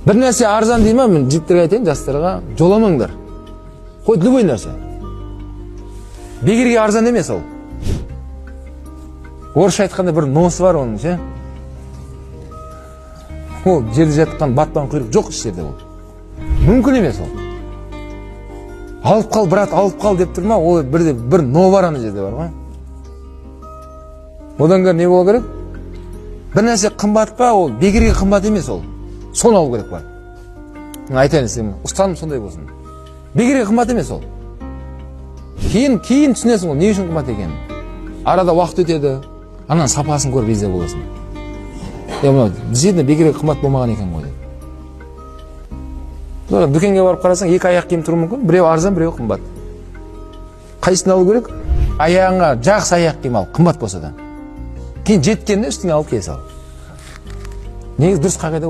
Bir нәрсе арзан дейм, мен жігіттерге айтайын, жастарға, жоламаңдар. Қой, любой нәрсе. Бекерге арзан емес ол. Орысша айтқанда бір носы бар оның, ше. Ол жерде жатқан батпан құйрық жоқ іштерде ол. Мүмкін емес ол. Алып қал, брат, алып қал деп тұр ма, ол бір но бар ана жерде бар ма? Одан кейін не болу керек? Bir нәрсе қымбат па, ол бекерге қымбат емес ол. Соны алу керек бар. Айтайын сен, ұстаным сондай болсын. Бекерге қымбат емес ол. Кейін түсінесің ол не үшін қымбат екенін. Арада уақыт өтеді, анан сапасын көріп риза боласың. Мынау действительно бекерге қымбат болмаған екен ғой деп. Дүкенге барып қарасаң, екі аяқ киім тұруы мүмкін, біреу арзан, біреу қымбат. Қайсысын алу керек? Аяғыңа жақсы аяқ киім ал, қымбат болса да. Кейін жеткенде үстіңе алып кие сал. Негізі дұрыс қағида